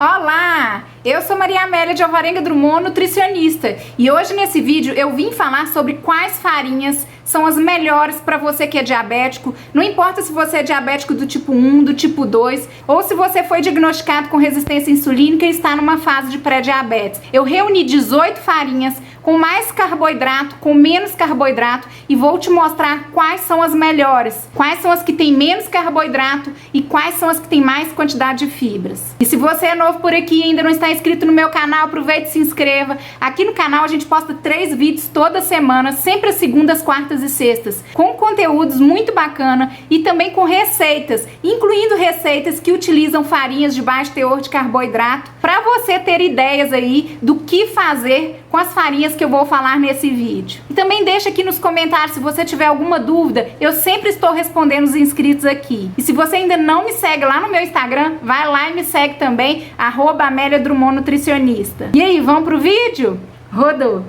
Olá, eu sou Maria Amélia de Alvarenga Drummond, nutricionista, e hoje nesse vídeo eu vim falar sobre quais farinhas são as melhores para você que é diabético. Não importa se você é diabético do tipo 1, do tipo 2, ou se você foi diagnosticado com resistência insulínica e está numa fase de pré-diabetes. Eu reuni 18 farinhas com mais carboidrato, com menos carboidrato, e vou te mostrar quais são as melhores, quais são as que têm menos carboidrato e quais são as que têm mais quantidade de fibras. E se você é novo por aqui e ainda não está inscrito no meu canal, aproveite e se inscreva. Aqui no canal a gente posta 3 vídeos toda semana, sempre às segundas, quartas e sextas, com conteúdos muito bacana e também com receitas, incluindo receitas que utilizam farinhas de baixo teor de carboidrato, para você ter ideias aí do que fazer com as farinhas que eu vou falar nesse vídeo. E também deixa aqui nos comentários se você tiver alguma dúvida, eu sempre estou respondendo os inscritos aqui. E se você ainda não me segue lá no meu Instagram, vai lá e me segue também, @Amélia Drummond Nutricionista. E aí, vamos pro vídeo? Rodou!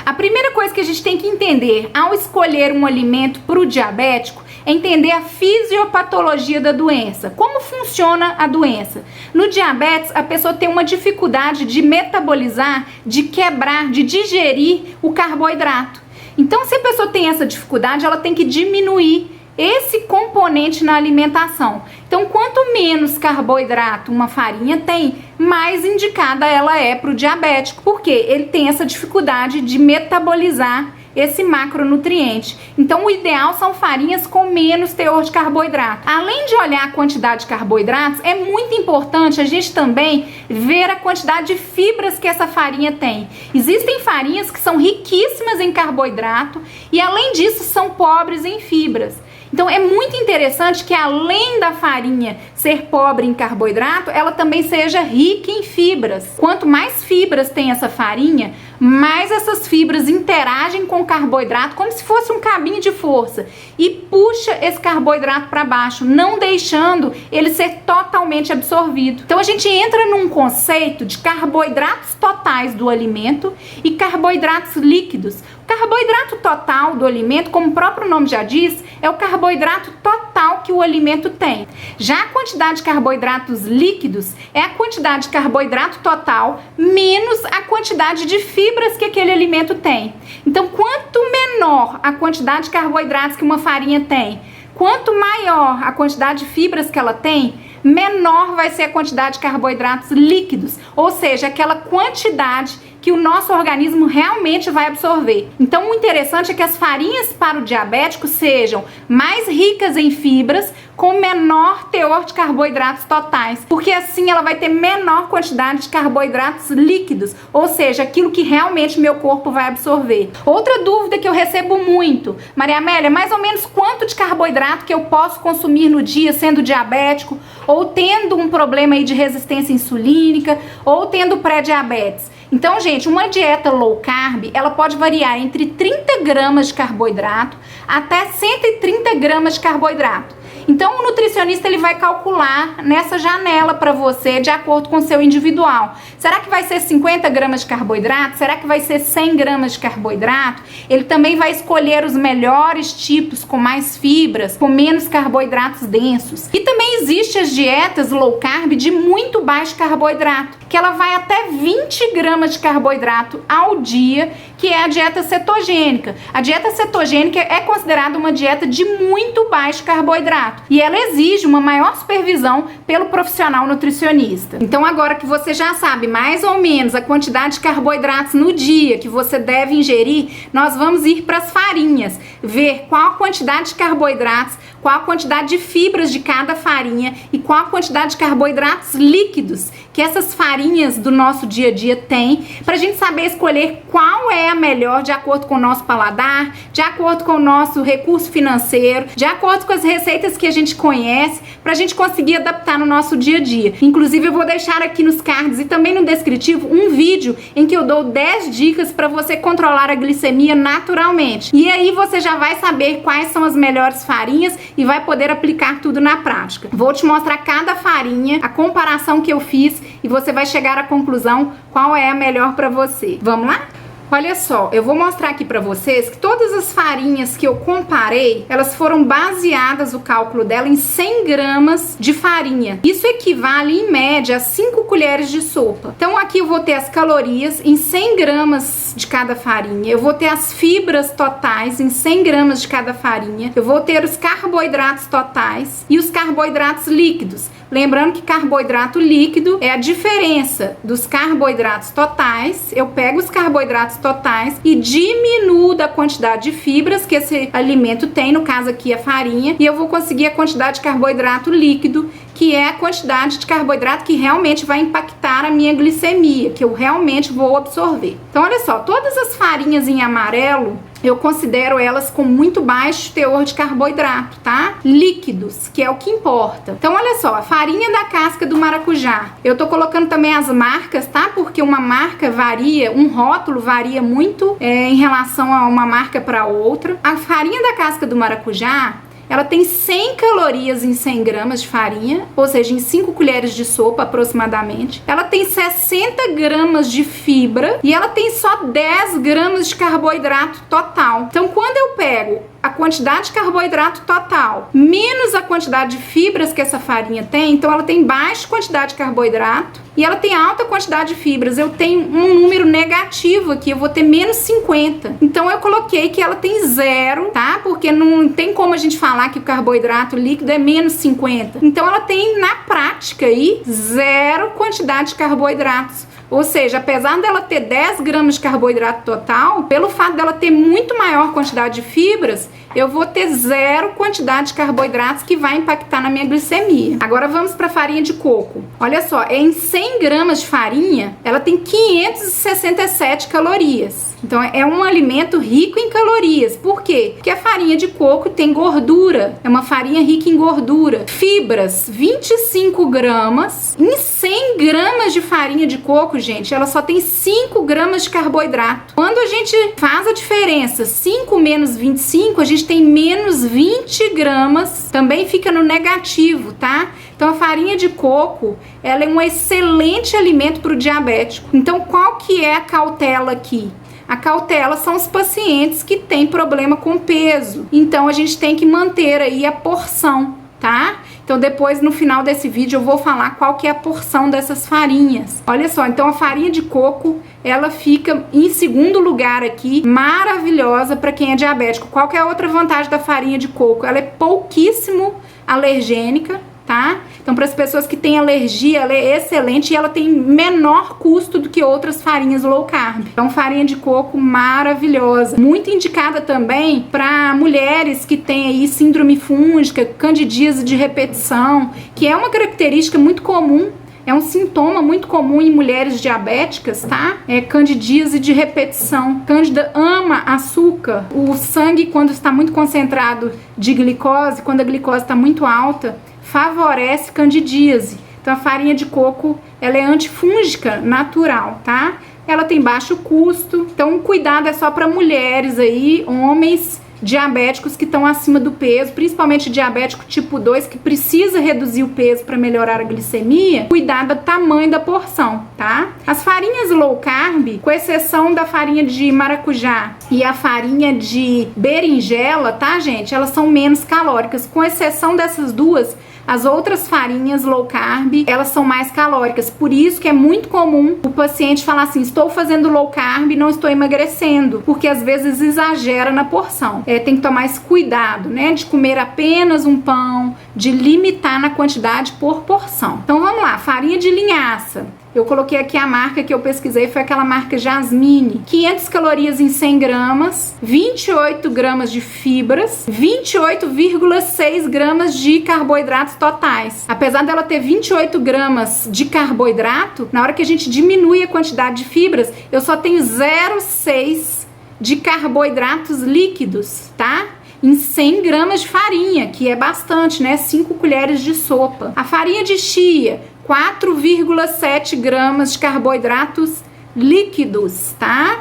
A primeira coisa que a gente tem que entender ao escolher um alimento para o diabético é entender a fisiopatologia da doença. Como funciona a doença? No diabetes, a pessoa tem uma dificuldade de metabolizar, de quebrar, de digerir o carboidrato. Então, se a pessoa tem essa dificuldade, ela tem que diminuir esse componente na alimentação. Então, quanto menos carboidrato uma farinha tem, mais indicada ela é para o diabético, porque ele tem essa dificuldade de metabolizar esse macronutriente. Então, o ideal são farinhas com menos teor de carboidrato. Além de olhar a quantidade de carboidratos, é muito importante a gente também ver a quantidade de fibras que essa farinha tem. Existem farinhas que são riquíssimas em carboidrato e, além disso, são pobres em fibras. Então é muito interessante que, além da farinha ser pobre em carboidrato, ela também seja rica em fibras. Quanto mais fibras tem essa farinha, mais essas fibras interagem com o carboidrato como se fosse um cabinho de força e puxa esse carboidrato para baixo, não deixando ele ser totalmente absorvido. Então a gente entra num conceito de carboidratos totais do alimento e carboidratos líquidos. O carboidrato total do alimento, como o próprio nome já diz, é o carboidrato total que o alimento tem. Já a quantidade de carboidratos líquidos é a quantidade de carboidrato total menos a quantidade de fibras que aquele alimento tem. Então, quanto menor a quantidade de carboidratos que uma farinha tem, quanto maior a quantidade de fibras que ela tem, menor vai ser a quantidade de carboidratos líquidos, ou seja, aquela quantidade que o nosso organismo realmente vai absorver. Então, o interessante é que as farinhas para o diabético sejam mais ricas em fibras, com menor teor de carboidratos totais, porque assim ela vai ter menor quantidade de carboidratos líquidos, ou seja, aquilo que realmente meu corpo vai absorver. Outra dúvida que eu recebo muito: Maria Amélia, mais ou menos quanto de carboidrato que eu posso consumir no dia sendo diabético, ou tendo um problema aí de resistência insulínica, ou tendo pré-diabetes? Então, gente, uma dieta low carb, ela pode variar entre 30 gramas de carboidrato até 130 gramas de carboidrato. Então, o nutricionista ele vai calcular nessa janela para você de acordo com o seu individual. Será que vai ser 50 gramas de carboidrato? Será que vai ser 100 gramas de carboidrato? Ele também vai escolher os melhores tipos com mais fibras, com menos carboidratos densos. E também existem as dietas low carb de muito baixo carboidrato, que ela vai até 20 gramas de carboidrato ao dia, que é a dieta cetogênica. A dieta cetogênica é considerada uma dieta de muito baixo carboidrato e ela exige uma maior supervisão pelo profissional nutricionista. Então, agora que você já sabe mais ou menos a quantidade de carboidratos no dia que você deve ingerir, nós vamos ir para as farinhas, ver qual a quantidade de carboidratos, qual a quantidade de fibras de cada farinha e qual a quantidade de carboidratos líquidos que essas farinhas do nosso dia a dia têm, para a gente saber escolher qual é a melhor de acordo com o nosso paladar, de acordo com o nosso recurso financeiro, de acordo com as receitas que a gente conhece, para a gente conseguir adaptar no nosso dia a dia. Inclusive, eu vou deixar aqui nos cards e também no descritivo um vídeo em que eu dou 10 dicas para você controlar a glicemia naturalmente. E aí você já vai saber quais são as melhores farinhas e vai poder aplicar tudo na prática. Vou te mostrar cada farinha, a comparação que eu fiz, e você vai chegar à conclusão qual é a melhor para você. Vamos lá? Olha só, eu vou mostrar aqui pra vocês que todas as farinhas que eu comparei, elas foram baseadas, o cálculo dela, em 100 gramas de farinha. Isso equivale, em média, a 5 colheres de sopa. Então aqui eu vou ter as calorias em 100 gramas de cada farinha. Eu vou ter as fibras totais em 100 gramas de cada farinha. Eu vou ter os carboidratos totais e os carboidratos líquidos. Lembrando que carboidrato líquido é a diferença dos carboidratos totais. Eu pego os carboidratos totais e diminuo da quantidade de fibras que esse alimento tem, no caso aqui a farinha, e eu vou conseguir a quantidade de carboidrato líquido, que é a quantidade de carboidrato que realmente vai impactar a minha glicemia, que eu realmente vou absorver. Então, olha só, todas as farinhas em amarelo, eu considero elas com muito baixo teor de carboidrato, tá? Líquidos, que é o que importa. Então, olha só, a farinha da casca do maracujá. Eu tô colocando também as marcas, tá? Porque uma marca varia, um rótulo varia muito em relação a uma marca para outra. A farinha da casca do maracujá, ela tem 100 calorias em 100 gramas de farinha, ou seja, em 5 colheres de sopa aproximadamente. Ela tem 60 gramas de fibra e ela tem só 10 gramas de carboidrato total. Então, quando eu pego a quantidade de carboidrato total menos a quantidade de fibras que essa farinha tem, então ela tem baixa quantidade de carboidrato e ela tem alta quantidade de fibras. Eu tenho um número negativo aqui, eu vou ter menos 50. Então eu coloquei que ela tem 0, tá? Porque não tem como a gente falar que o carboidrato líquido é menos 50. Então ela tem, na prática aí, 0 quantidade de carboidratos. Ou seja, apesar dela ter 10 gramas de carboidrato total, pelo fato dela ter muito maior quantidade de fibras, eu vou ter 0 quantidade de carboidratos que vai impactar na minha glicemia. Agora vamos para a farinha de coco. Olha só, em 100 gramas de farinha, ela tem 567 calorias. Então é um alimento rico em calorias. Por quê? Porque a farinha de coco tem gordura. É uma farinha rica em gordura. Fibras, 25 gramas. Em 100 gramas de farinha de coco, gente, ela só tem 5 gramas de carboidrato. Quando a gente faz a diferença, 5 menos 25, a gente tem menos 20 gramas. Também fica no negativo, tá? Então a farinha de coco, ela é um excelente alimento para o diabético. Então qual que é a cautela aqui? A cautela são os pacientes que têm problema com peso. Então a gente tem que manter aí a porção, tá? Então depois no final desse vídeo eu vou falar qual que é a porção dessas farinhas. Olha só, então a farinha de coco, ela fica em segundo lugar aqui, maravilhosa para quem é diabético. Qual que é a outra vantagem da farinha de coco? Ela é pouquíssimo alergênica, tá? Então, para as pessoas que têm alergia, ela é excelente e ela tem menor custo do que outras farinhas low carb. Então, farinha de coco maravilhosa. Muito indicada também para mulheres que têm aí síndrome fúngica, candidíase de repetição, que é uma característica muito comum. É um sintoma muito comum em mulheres diabéticas, tá? É candidíase de repetição. Cândida ama açúcar. O sangue, quando está muito concentrado de glicose, quando a glicose está muito alta, favorece candidíase. Então a farinha de coco, ela é antifúngica natural, tá? Ela tem baixo custo. Então cuidado é só para mulheres aí, homens diabéticos que estão acima do peso, principalmente diabético tipo 2, que precisa reduzir o peso para melhorar a glicemia. Cuidado do tamanho da porção, tá? As farinhas low carb, com exceção da farinha de maracujá e a farinha de berinjela, tá, gente? Elas são menos calóricas. Com exceção dessas duas, as outras farinhas low carb, elas são mais calóricas. Por isso que é muito comum o paciente falar assim, estou fazendo low carb e não estou emagrecendo, porque às vezes exagera na porção. Tem que tomar esse cuidado, né, de comer apenas um pão, de limitar na quantidade por porção. Então vamos lá, farinha de linhaça. Eu coloquei aqui a marca que eu pesquisei, foi aquela marca Jasmine. 500 calorias em 100 gramas, 28 gramas de fibras, 28,6 gramas de carboidratos totais. Apesar dela ter 28 gramas de carboidrato, na hora que a gente diminui a quantidade de fibras, eu só tenho 0,6 de carboidratos líquidos, tá? Em 100 gramas de farinha, que é bastante, né? 5 colheres de sopa. A farinha de chia, 4,7 gramas de carboidratos líquidos, tá?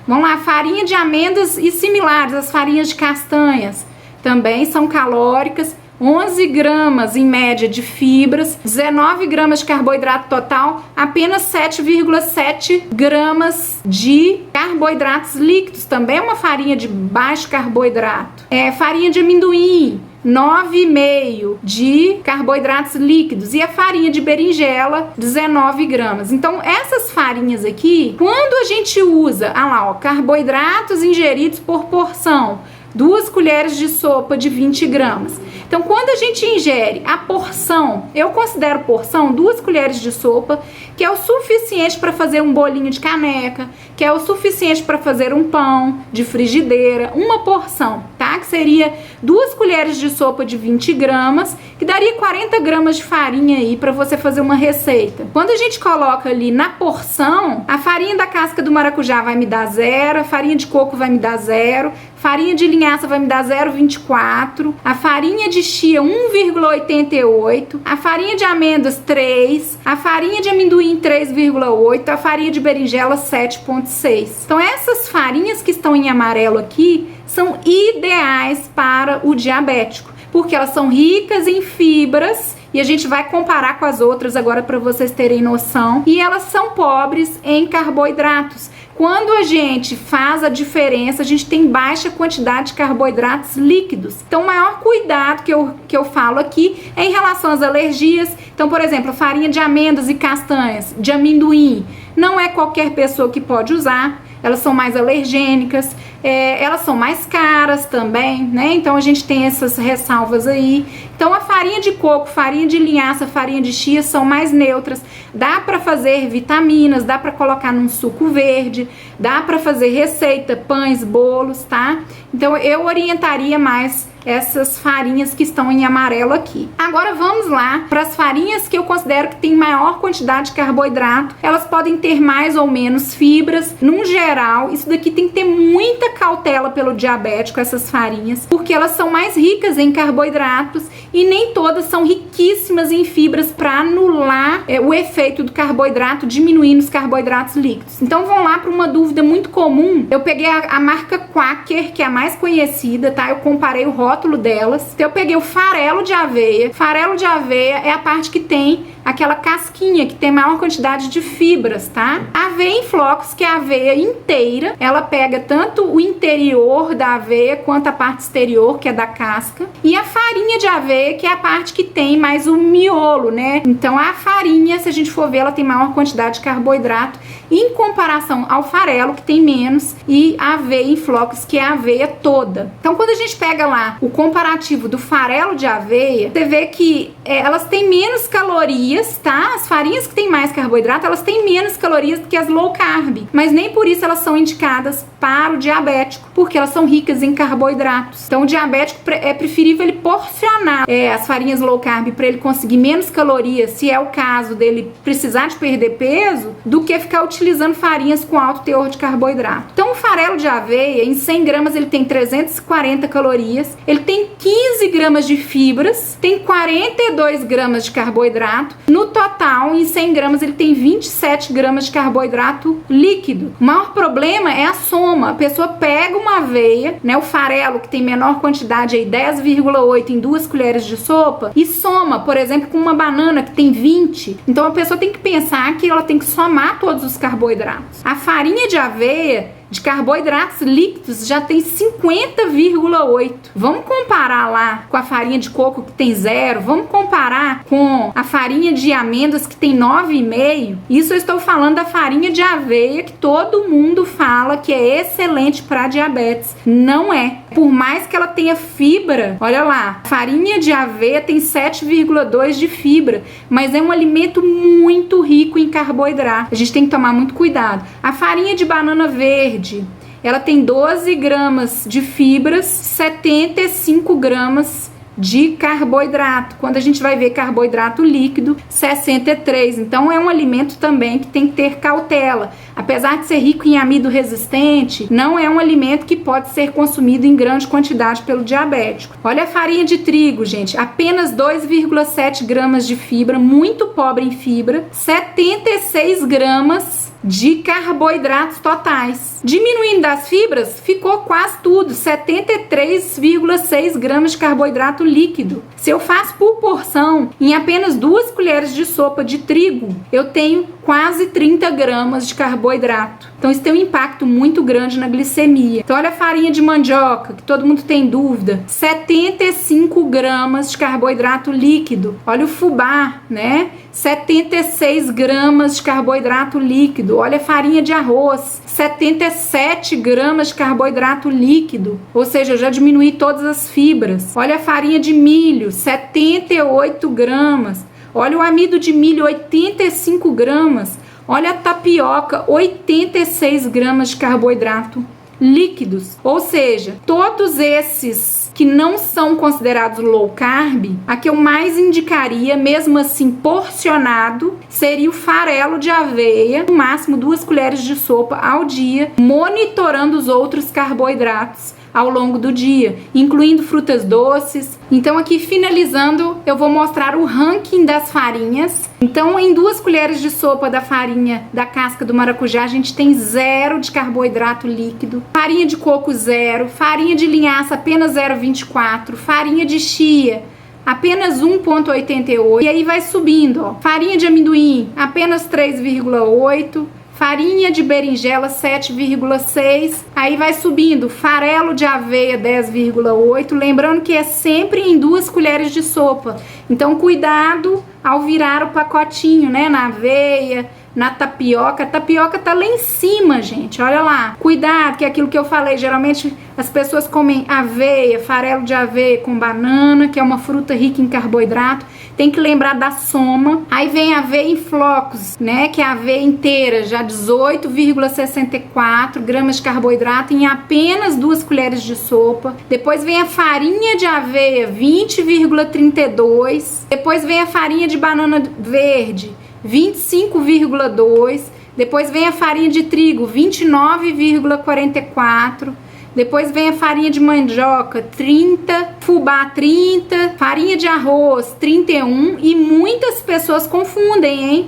Vamos lá, farinha de amêndoas e similares, as farinhas de castanhas, também são calóricas, 11 gramas em média de fibras, 19 gramas de carboidrato total, apenas 7,7 gramas de carboidratos líquidos. Também é uma farinha de baixo carboidrato. Farinha de amendoim, 9,5 de carboidratos líquidos, e a farinha de berinjela 19 gramas. Então essas farinhas aqui, quando a gente usa, carboidratos ingeridos por porção, 2 colheres de sopa de 20 gramas. Então, quando a gente ingere a porção, eu considero porção 2 colheres de sopa, que é o suficiente para fazer um bolinho de caneca, que é o suficiente para fazer um pão de frigideira, uma porção, tá? Que seria 2 colheres de sopa de 20 gramas, que daria 40 gramas de farinha aí para você fazer uma receita. Quando a gente coloca ali na porção, a farinha da casca do maracujá vai me dar 0, a farinha de coco vai me dar 0, farinha de linhaça vai me dar 0,24, a farinha de chia 1,88, a farinha de amêndoas 3, a farinha de amendoim 3,8, a farinha de berinjela 7,6. Então essas farinhas que estão em amarelo aqui são ideais para o diabético, porque elas são ricas em fibras, e a gente vai comparar com as outras agora para vocês terem noção, e elas são pobres em carboidratos. Quando a gente faz a diferença, a gente tem baixa quantidade de carboidratos líquidos. Então, o maior cuidado que eu falo aqui é em relação às alergias. Então, por exemplo, farinha de amêndoas e castanhas, de amendoim, não é qualquer pessoa que pode usar. Elas são mais alergênicas, elas são mais caras também, né? Então a gente tem essas ressalvas aí. Então a farinha de coco, farinha de linhaça, farinha de chia são mais neutras. Dá para fazer vitaminas, dá para colocar num suco verde, dá para fazer receita, pães, bolos, tá? Então eu orientaria mais essas farinhas que estão em amarelo aqui. Agora vamos lá para as farinhas que eu considero que tem maior quantidade de carboidrato. Elas podem ter mais ou menos fibras. Num geral, isso daqui tem que ter muita cautela pelo diabético, essas farinhas, porque elas são mais ricas em carboidratos e nem todas são riquíssimas em fibras para anular o efeito do carboidrato, diminuindo os carboidratos líquidos. Então vamos lá para uma dúvida muito comum. Eu peguei a marca Quaker, que é a mais conhecida, tá? Eu comparei o rótulo delas. Então eu peguei o farelo de aveia. Farelo de aveia é a parte que tem aquela casquinha que tem maior quantidade de fibras, tá? Aveia em flocos, que é a aveia inteira, ela pega tanto o interior da aveia quanto a parte exterior, que é da casca, e a farinha de aveia, que é a parte que tem mais o miolo, né? Então a farinha, se a gente for ver, ela tem maior quantidade de carboidrato em comparação ao farelo, que tem menos, e a aveia em flocos, que é a aveia toda. Então quando a gente pega lá o comparativo do farelo de aveia, você vê que elas têm menos calorias, tá? As farinhas que têm mais carboidrato, elas têm menos calorias do que as low carb, mas nem por isso elas são indicadas para o diabético, porque elas são ricas em carboidratos. Então o diabético é preferível ele porcionar as farinhas low carb para ele conseguir menos calorias, se é o caso dele precisar de perder peso, do que ficar utilizando farinhas com alto teor de carboidrato. Então o farelo de aveia, em 100 gramas, ele tem 340 calorias, ele tem 15 gramas de fibras, tem 42 gramas de carboidrato. No total, em 100 gramas, ele tem 27 gramas de carboidrato líquido. O maior problema é a soma. A pessoa pega uma aveia, né, o farelo, que tem menor quantidade, aí 10,8 em 2 colheres de sopa, e soma, por exemplo, com uma banana que tem 20. Então a pessoa tem que pensar que ela tem que somar todos os carboidratos. A farinha de aveia, de carboidratos líquidos, já tem 50,8. Vamos comparar lá com a farinha de coco, que tem 0. Vamos comparar com a farinha de amêndoas, que tem 9,5. Isso eu estou falando da farinha de aveia, que todo mundo fala que é excelente para diabetes. Não é. Por mais que ela tenha fibra, olha lá, farinha de aveia tem 7,2 de fibra, mas é um alimento muito rico em carboidrato. A gente tem que tomar muito cuidado. A farinha de banana verde, ela tem 12 gramas de fibras, 75 gramas de carboidrato. Quando a gente vai ver carboidrato líquido, 63. Então é um alimento também que tem que ter cautela. Apesar de ser rico em amido resistente, não é um alimento que pode ser consumido em grande quantidade pelo diabético. Olha a farinha de trigo, gente, apenas 2,7 gramas de fibra, muito pobre em fibra, 76 gramas de carboidratos totais. Diminuindo das fibras, ficou quase tudo, 73,6 gramas de carboidrato líquido. Se eu faço por porção, em apenas 2 colheres de sopa de trigo, eu tenho quase 30 gramas de carboidrato. Então isso tem um impacto muito grande na glicemia. Então olha a farinha de mandioca, que todo mundo tem dúvida, 75 gramas de carboidrato líquido. Olha o fubá, né? 76 gramas de carboidrato líquido. Olha a farinha de arroz, 77 gramas de carboidrato líquido. Ou seja, eu já diminuí todas as fibras. Olha a farinha de milho, 78 gramas. Olha o amido de milho, 85 gramas. Olha a tapioca, 86 gramas de carboidrato líquidos. Ou seja, todos esses que não são considerados low carb, a que eu mais indicaria, mesmo assim porcionado, seria o farelo de aveia, no máximo 2 colheres de sopa ao dia, monitorando os outros carboidratos ao longo do dia, incluindo frutas doces. Então aqui finalizando, eu vou mostrar o ranking das farinhas. Então em 2 colheres de sopa da farinha da casca do maracujá, a gente tem 0 de carboidrato líquido, farinha de coco 0, farinha de linhaça apenas 0,24, farinha de chia apenas 1,88, e aí vai subindo, ó. Farinha de amendoim apenas 3,8, farinha de berinjela 7,6, aí vai subindo, farelo de aveia 10,8, lembrando que é sempre em 2 colheres de sopa. Então cuidado ao virar o pacotinho, né, na aveia, na tapioca. A tapioca tá lá em cima, gente, olha lá. Cuidado, que é aquilo que eu falei, geralmente as pessoas comem aveia, farelo de aveia com banana, que é uma fruta rica em carboidrato. Tem que lembrar da soma. Aí vem a aveia em flocos, né, que é a aveia inteira, já 18,64 gramas de carboidrato em apenas 2 colheres de sopa. Depois vem a farinha de aveia, 20,32. Depois vem a farinha de banana verde, 25,2. Depois vem a farinha de trigo, 29,44. Depois vem a farinha de mandioca, 30, fubá 30, farinha de arroz 31, e muitas pessoas confundem, hein?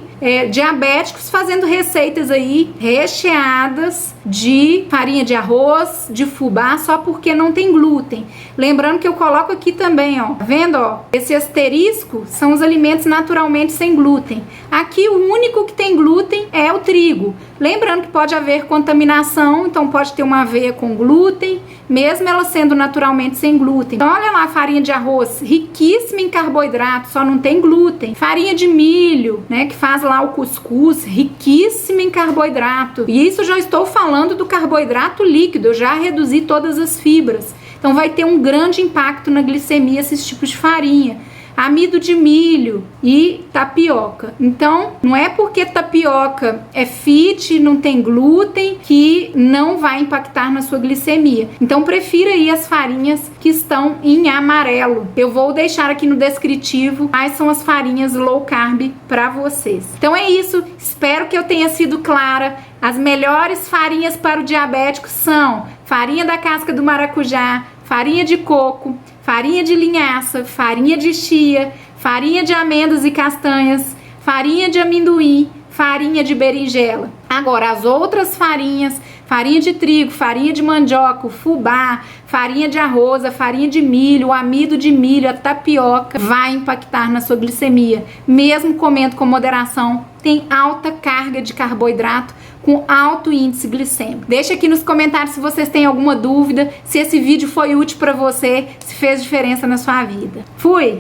Diabéticos fazendo receitas aí recheadas de farinha de arroz, de fubá, só porque não tem glúten. Lembrando que eu coloco aqui também, ó, tá vendo, ó? Esse asterisco são os alimentos naturalmente sem glúten. Aqui o único que tem glúten é o trigo. Lembrando que pode haver contaminação, então pode ter uma aveia com glúten, mesmo ela sendo naturalmente sem glúten. Então olha lá a farinha de arroz, riquíssima em carboidrato, só não tem glúten. Farinha de milho, né, que faz lá o cuscuz, riquíssima em carboidrato. E isso já estou falando do carboidrato líquido, eu já reduzi todas as fibras. Então vai ter um grande impacto na glicemia esses tipos de farinha. Amido de milho e tapioca. Então, não é porque tapioca é fit, não tem glúten, que não vai impactar na sua glicemia. Então, prefira aí as farinhas que estão em amarelo. Eu vou deixar aqui no descritivo quais são as farinhas low carb para vocês. Então é isso, espero que eu tenha sido clara. As melhores farinhas para o diabético são farinha da casca do maracujá, farinha de coco, farinha de linhaça, farinha de chia, farinha de amêndoas e castanhas, farinha de amendoim, farinha de berinjela. Agora, as outras farinhas, farinha de trigo, farinha de mandioca, fubá, farinha de arroz, a farinha de milho, o amido de milho, a tapioca, vai impactar na sua glicemia. Mesmo comendo com moderação, tem alta carga de carboidrato, com alto índice glicêmico. Deixa aqui nos comentários se vocês têm alguma dúvida, se esse vídeo foi útil para você, se fez diferença na sua vida. Fui!